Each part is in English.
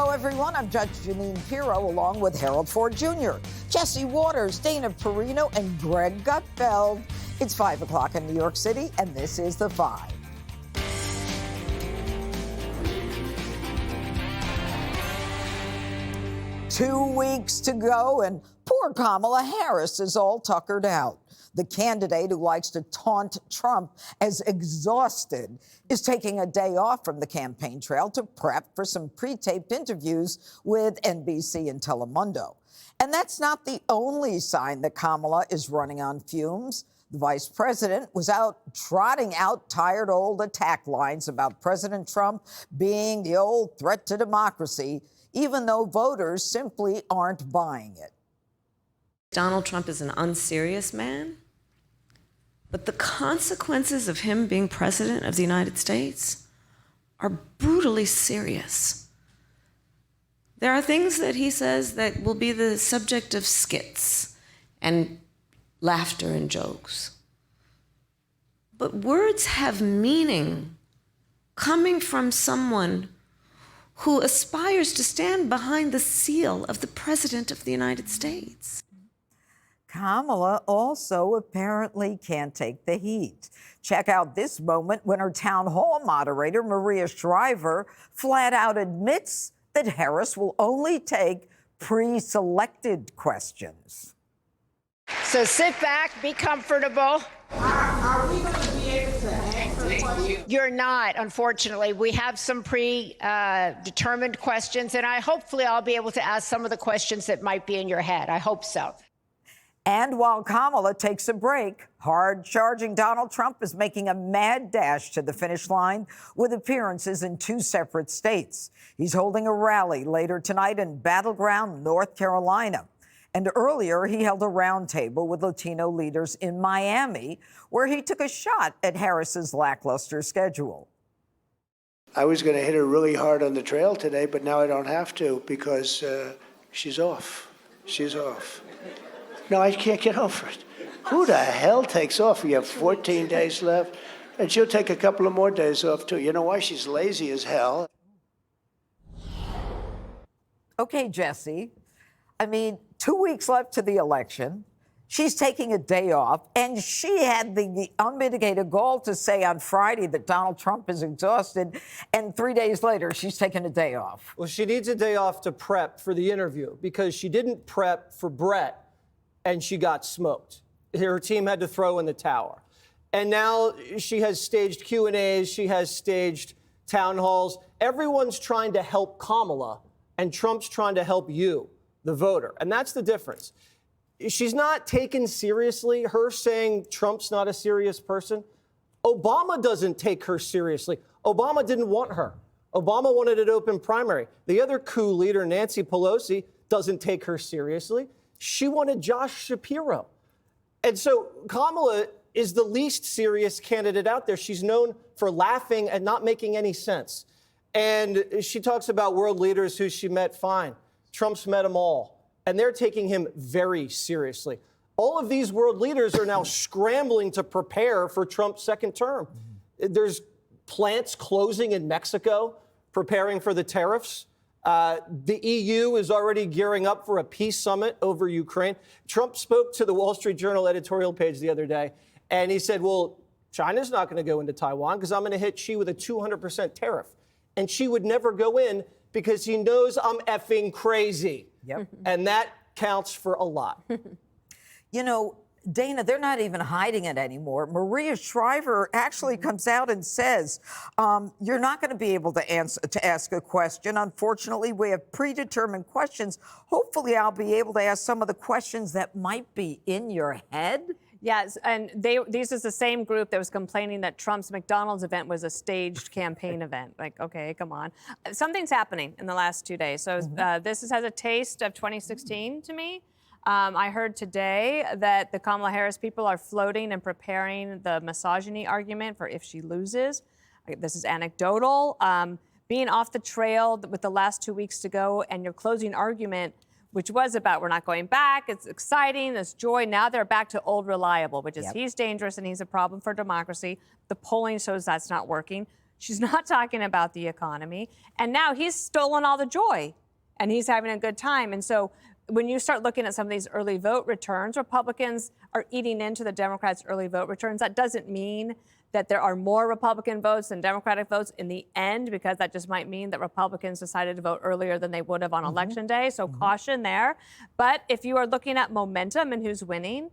Hello, everyone. I'm Judge Janine Pirro, along with Harold Ford Jr., Jesse Waters, Dana Perino, and Greg Gutfeld. It's 5 o'clock in New York City, and this is The Five. Two weeks to go, and poor Kamala Harris is all tuckered out. The candidate who likes to taunt Trump as exhausted is taking a day off from the campaign trail to prep for some pre-taped interviews with NBC and Telemundo. And that's not the only sign that Kamala is running on fumes. The vice president was out trotting out tired old attack lines about President Trump being the old threat to democracy, even though voters simply aren't buying it. Donald Trump is an unserious man, but the consequences of him being president of the United States are brutally serious. There are things that he says that will be the subject of skits and laughter and jokes. But words have meaning coming from someone who aspires to stand behind the seal of the President of the United States. Kamala also apparently can't take the heat. Check out this moment when her town hall moderator, Maria Shriver, flat out admits that Harris will only take pre-selected questions. So sit back, be comfortable. Are we going to be able to answer questions? You're not, unfortunately. We have some predetermined questions, and hopefully I'll be able to ask some of the questions that might be in your head. I hope so. And while Kamala takes a break, hard-charging Donald Trump is making a mad dash to the finish line with appearances in two separate states. He's holding a rally later tonight in battleground North Carolina. And earlier, he held a roundtable with Latino leaders in Miami, where he took a shot at Harris's lackluster schedule. I was going to hit her really hard on the trail today, but now I don't have to because she's off. She's off. No, I can't get over it. Who the hell takes off? We have 14 days left, and she'll take a couple of more days off, too. You know why? She's lazy as hell. Okay, Jesse. I mean, 2 weeks left to the election. She's taking a day off, and she had the unmitigated gall to say on Friday that Donald Trump is exhausted, and 3 days later, she's taking a day off. Well, she needs a day off to prep for the interview because she didn't prep for Brett, and she got smoked. Her team had to throw in the towel. And now she has staged Q&As, she has staged town halls. Everyone's trying to help Kamala, and Trump's trying to help you, the voter. And that's the difference. She's not taken seriously, her saying Trump's not a serious person. Obama doesn't take her seriously. Obama didn't want her. Obama wanted an open primary. The other coup leader, Nancy Pelosi, doesn't take her seriously. She wanted Josh Shapiro. And so Kamala is the least serious candidate out there. She's known for laughing and not making any sense. And she talks about world leaders who she met. Fine. Trump's met them all. And they're taking him very seriously. All of these world leaders are now scrambling to prepare for Trump's second term. There's plants closing in Mexico, preparing for the tariffs. The EU is already gearing up for a peace summit over Ukraine. Trump spoke to the Wall Street Journal editorial page the other day, and he said, well, China's not going to go into Taiwan because I'm going to hit Xi with a 200% tariff. And Xi would never go in because he knows I'm effing crazy. Yep. And that counts for a lot. You know, Dana, they're not even hiding it anymore. Maria Shriver actually comes out and says, you're not going to be able to ask a question. Unfortunately, we have predetermined questions. Hopefully, I'll be able to ask some of the questions that might be in your head. Yes, and this is the same group that was complaining that Trump's McDonald's event was a staged campaign event. Like, okay, come on. Something's happening in the last 2 days. So this has a taste of 2016 to me. I heard today that the Kamala Harris people are floating and preparing the misogyny argument for if she loses. This is anecdotal. Being off the trail with the last 2 weeks to go and your closing argument, which was about we're not going back, it's exciting, there's joy. Now they're back to old reliable, which is he's dangerous and he's a problem for democracy. The polling shows that's not working. She's not talking about the economy. And now he's stolen all the joy and he's having a good time. And so when you start looking at some of these early vote returns, Republicans are eating into the Democrats' early vote returns. That doesn't mean that there are more Republican votes than Democratic votes in the end, because that just might mean that Republicans decided to vote earlier than they would have on election day. So caution there. But if you are looking at momentum and who's winning,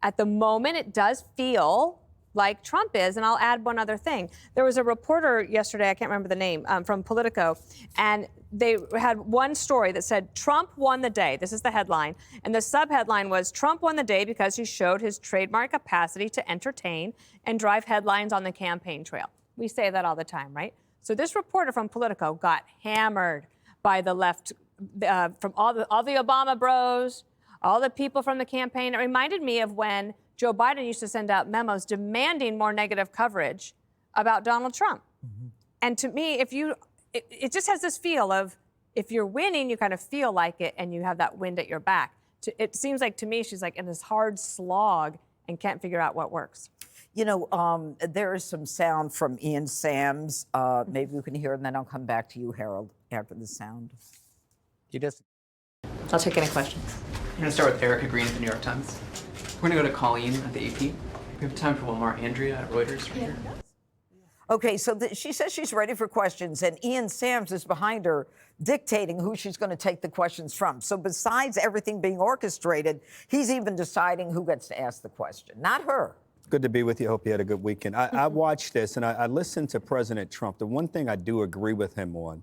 at the moment it does feel like Trump is. And I'll add one other thing. There was a reporter yesterday, I can't remember the name, from Politico, and they had one story that said, Trump won the day. This is the headline. And the subheadline was, Trump won the day because he showed his trademark capacity to entertain and drive headlines on the campaign trail. We say that all the time, right? So this reporter from Politico got hammered by the left, from all the Obama bros, all the people from the campaign. It reminded me of when Joe Biden used to send out memos demanding more negative coverage about Donald Trump. And to me, it just has this feel of, if you're winning, you kind of feel like it and you have that wind at your back. It seems like to me, she's like in this hard slog and can't figure out what works. You know, there is some sound from Ian Sams. Maybe we can hear it, and then I'll come back to you, Harold, after the sound. I'll take any questions. I'm going to start with Erica Green at the New York Times. We're going to go to Colleen at the AP. We have time for one more. Andrea at Reuters right here. Okay, so she says she's ready for questions, and Ian Sams is behind her dictating who she's going to take the questions from. So besides everything being orchestrated, he's even deciding who gets to ask the question, not her. Good to be with you. Hope you had a good weekend. I watched this, and I listened to President Trump. The one thing I do agree with him on,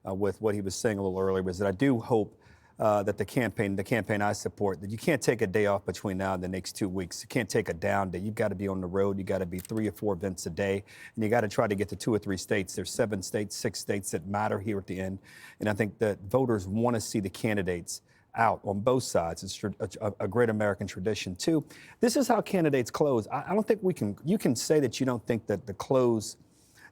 with what he was saying a little earlier, was that I do hope that the campaign I support, that you can't take a day off between now and the next 2 weeks. You can't take a down day. You've got to be on the road. You got to be 3 or 4 events a day, and you got to try to get to 2 or 3 states. There's 7 states, 6 states that matter here at the end, and I think that voters want to see the candidates out on both sides. It's a great American tradition too. This is how candidates close. I don't think you can say that you don't think that the close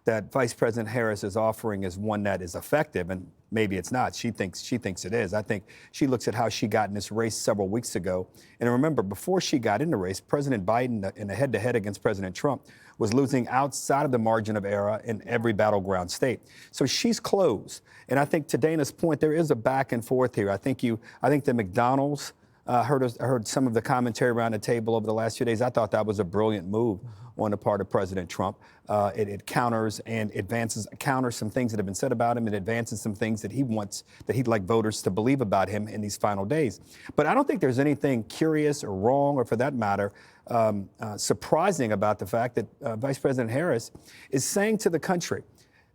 that Vice President Harris is offering is one that is effective, and maybe it's not. She thinks it is. I think she looks at how she got in this race several weeks ago. And remember, before she got in the race, President Biden, in a head-to-head against President Trump, was losing outside of the margin of error in every battleground state. So she's close. And I think to Dana's point, there is a back and forth here. I think the McDonald's heard some of the commentary around the table over the last few days. I thought that was a brilliant move on the part of President Trump. It counters and counters some things that have been said about him. It advances some things that he'd like voters to believe about him in these final days. But I don't think there's anything curious or wrong, or for that matter, surprising about the fact that Vice President Harris is saying to the country,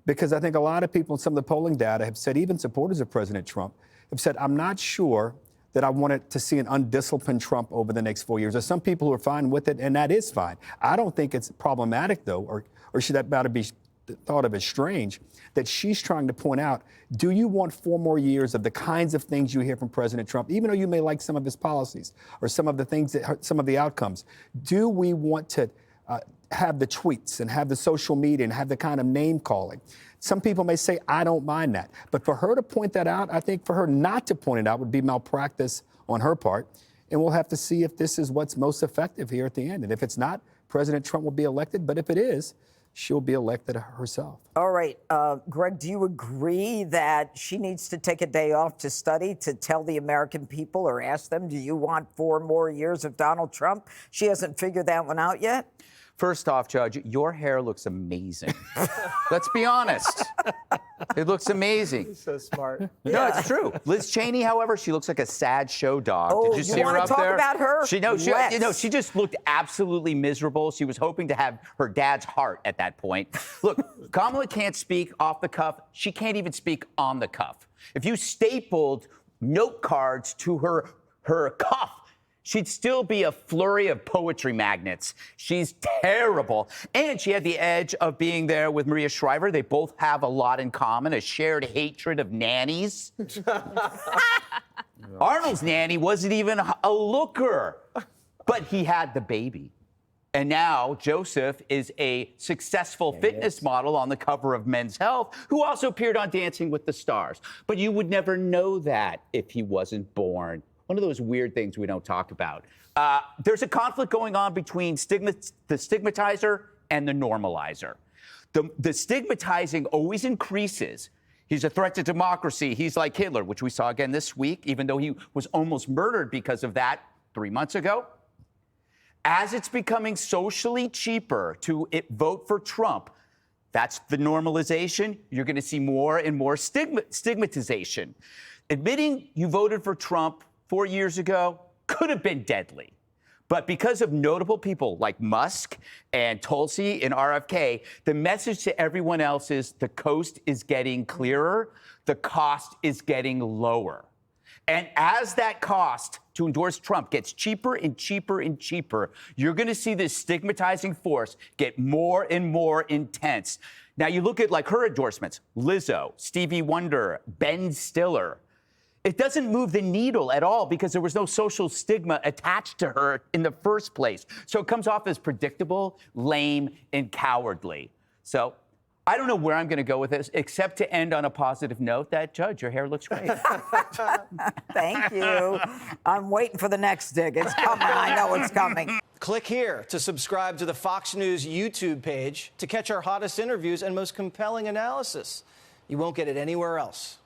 because I think a lot of people in some of the polling data have said, even supporters of President Trump have said, I'm not sure that I wanted to see an undisciplined Trump over the next 4 years. There's some people who are fine with it, and that is fine. I don't think it's problematic, though, or should that matter be thought of as strange, that she's trying to point out, do you want 4 more years of the kinds of things you hear from President Trump, even though you may like some of his policies or some of the outcomes? Do we want to have the tweets and have the social media and have the kind of name calling? Some people may say, I don't mind that. But for her to point that out, I think for her not to point it out would be malpractice on her part. And we'll have to see if this is what's most effective here at the end. And if it's not, President Trump will be elected. But if it is, she'll be elected herself. All right. Greg, do you agree that she needs to take a day off to study, to tell the American people or ask them, do you want 4 more years of Donald Trump? She hasn't figured that one out yet? First off, Judge, your hair looks amazing. Let's be honest. It looks amazing. So smart. No, it's true. Liz Cheney, however, she looks like a sad show dog. Oh, Did you see her up talk there? about her? She just looked absolutely miserable. She was hoping to have her dad's heart at that point. Look, Kamala can't speak off the cuff. She can't even speak on the cuff. If you stapled note cards to her cuff, she'd still be a flurry of poetry magnets. She's terrible. And she had the edge of being there with Maria Shriver. They both have a lot in common, a shared hatred of nannies. Arnold's nanny wasn't even a looker, but he had the baby. And now Joseph is a successful fitness model on the cover of Men's Health, who also appeared on Dancing with the Stars. But you would never know that if he wasn't born. One of those weird things we don't talk about. There's a conflict going on between the stigmatizer and the normalizer. the stigmatizing always increases. He's a threat to democracy. He's like Hitler, which we saw again this week, even though he was almost murdered because of that 3 months ago. As it's becoming socially cheaper to vote for Trump, that's the normalization. You're going to see more and more stigmatization. Admitting you voted for Trump 4 years ago could have been deadly. But because of notable people like Musk and Tulsi and RFK, the message to everyone else is the coast is getting clearer, the cost is getting lower. And as that cost to endorse Trump gets cheaper and cheaper and cheaper, you're going to see this stigmatizing force get more and more intense. Now, you look at like her endorsements, Lizzo, Stevie Wonder, Ben Stiller. It doesn't move the needle at all because there was no social stigma attached to her in the first place. So it comes off as predictable, lame, and cowardly. So I don't know where I'm going to go with this, except to end on a positive note that, Judge, your hair looks great. Thank you. I'm waiting for the next dig. It's coming. I know it's coming. Click here to subscribe to the Fox News YouTube page to catch our hottest interviews and most compelling analysis. You won't get it anywhere else.